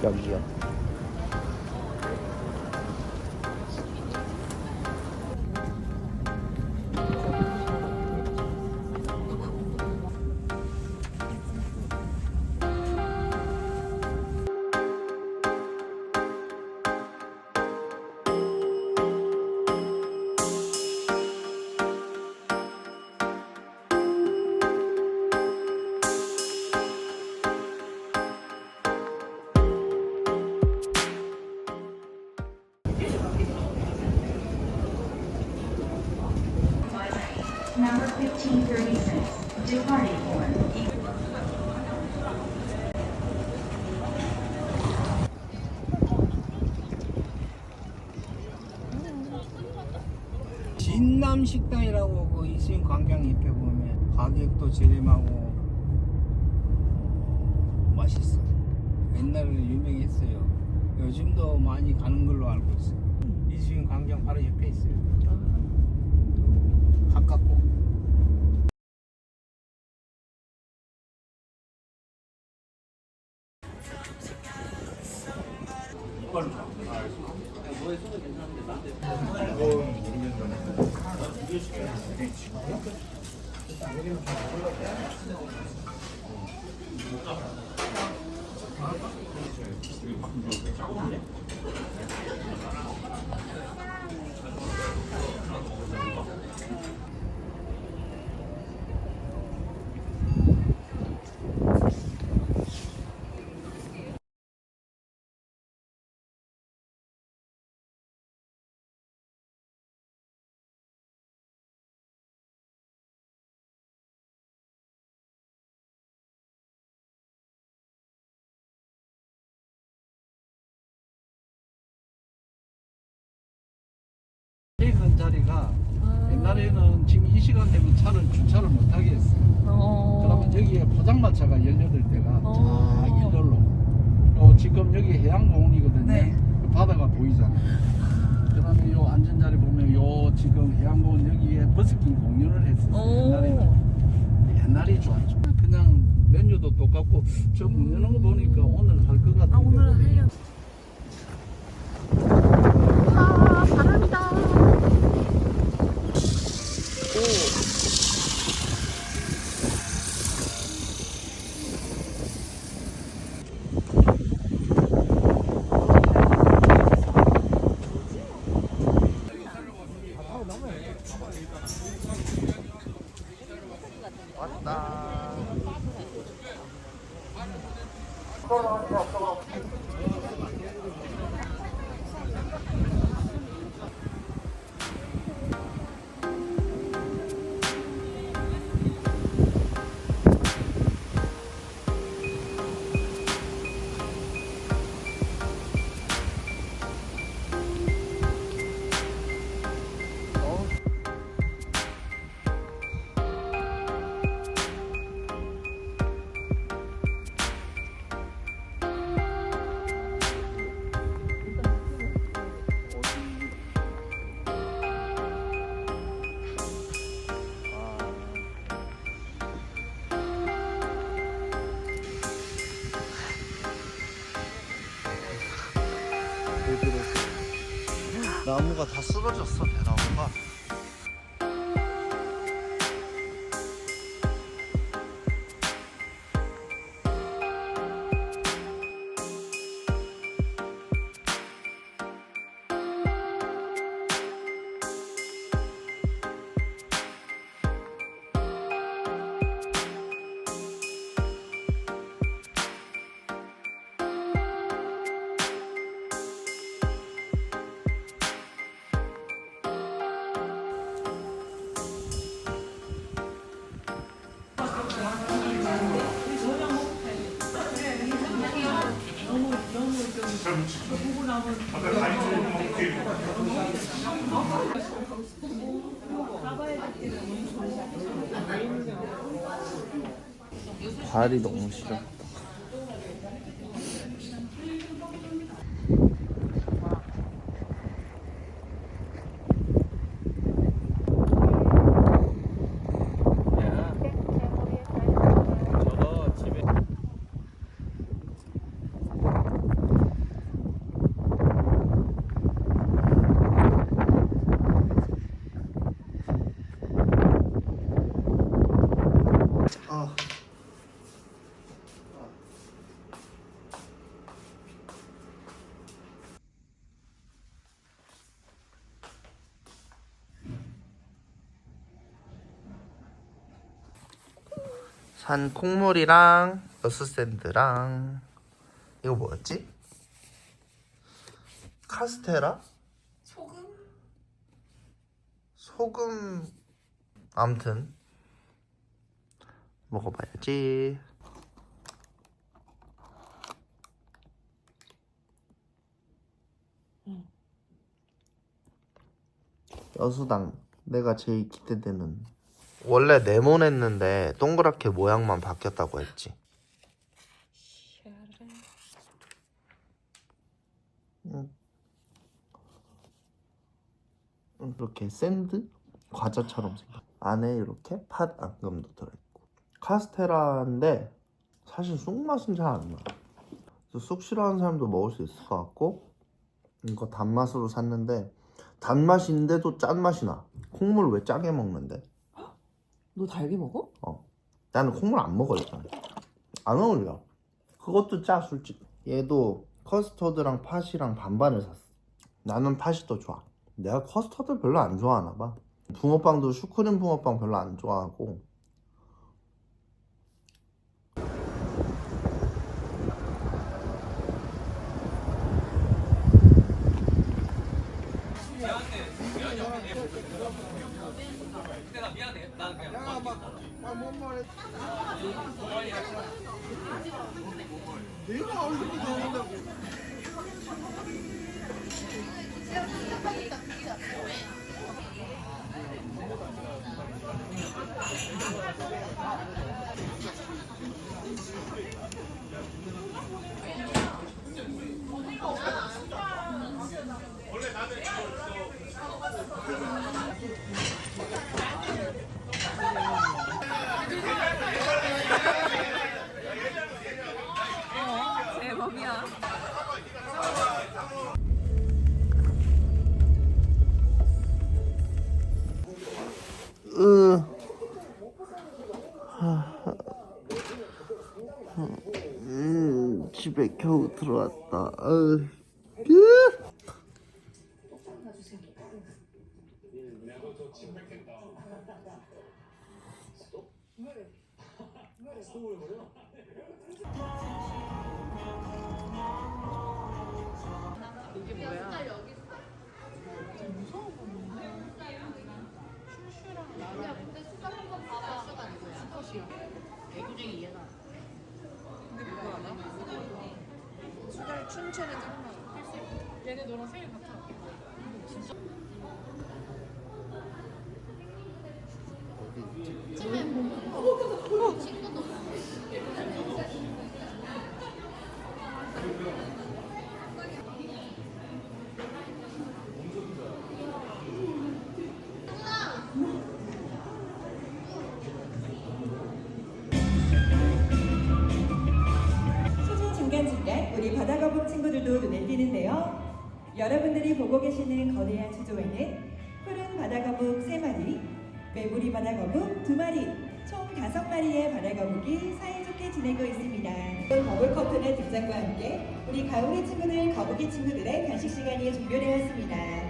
여기요. Number 1536, departing for 진남식당이라고 그 이수인 광장 옆에 보면 가격도 저렴하고 맛있어. 옛날에는 유명했어요. 요즘도 많이 가는 걸로 알고 있어요. 이수인 광장 바로 옆에 있어요. 가깝고. 그 자리가 옛날에는 지금 이 시간 되면 주차를 못하게 했어요. 그러면 여기에 포장마차가 18대가 쫙 일렬로 지금 여기 해양공원이거든요. 네. 그 바다가 보이잖아요. 그 다음에 요 앉은 자리 보면 요 지금 해양공원 여기에 버스킹 공연을 했었어요. 옛날이 좋았죠. 그냥 메뉴도 똑같고 저 문 여는 거 보니까 오늘 할 것 같은데. 오늘 하려고. 아, 바람이다. 나무가 다 쓰러졌어, 대나무가. 발이 너무 싫어. 한 콩물이랑 러스샌드랑 이거 뭐였지? 카스테라? 소금 아무튼 먹어봐야지. 여수당 내가 제일 기대되는. 원래 네모냈는데 동그랗게 모양만 바뀌었다고 했지. 이렇게 샌드 과자처럼 생겼. 안에 이렇게 팥 앙금도 들어있고. 카스테라인데 사실 쑥 맛은 잘 안 나. 그래서 쑥 싫어하는 사람도 먹을 수 있을 것 같고. 이거 단맛으로 샀는데 단맛인데도 짠맛이 나. 콩물 왜 짜게 먹는데? 너 달게 먹어? 나는 콩물 안 먹어 일단. 안 어울려. 그것도 짜 솔직히. 얘도 커스터드랑 팥이랑 반반을 샀어. 나는 팥이 더 좋아. 내가 커스터드 별로 안 좋아하나 봐. 붕어빵도 슈크림 붕어빵 별로 안 좋아하고. 대박이야. 집에 겨우 들어왔다. 춤 챌린지 한번 할수 있어. 얘네 너랑 생일 같아. 진짜? 중간중간 우리 바다거북 친구들도 눈에 띄는데요. 여러분들이 보고 계시는 거대한 수조에는 푸른 바다거북 3마리, 메모리 바다거북 2마리, 총 5마리의 바다거북이 사이좋게 지내고 있습니다. 거북 커플의 등장과 함께 우리 가오리 친구들, 거북이 친구들의 간식 시간이 종료되었습니다.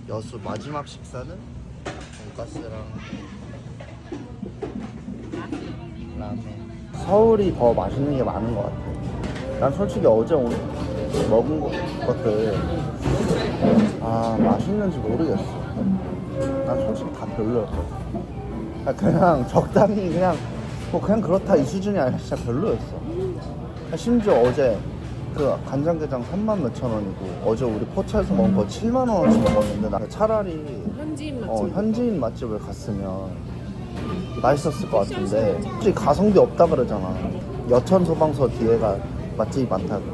여수 마지막 식사는 돈가스랑 라멘. 서울이 더 맛있는 게 많은 것 같아. 난 솔직히 어제 먹은 것들 맛있는지 모르겠어. 난 솔직히 다 별로였거든. 그냥 적당히 그냥 그냥 그렇다 이 수준이 아니라 진짜 별로였어. 심지어 어제 그 간장게장 3만 몇천 원이고 어제 우리 포차에서 먹은 거 7만 원어치 먹었는데 나 차라리 현지인 맛집을 갔으면 맛있었을 것 같은데 솔직히 가성비 없다 그러잖아. 여천 소방서 뒤에가 맛집이 많다고.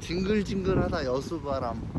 징글징글하다 여수바람.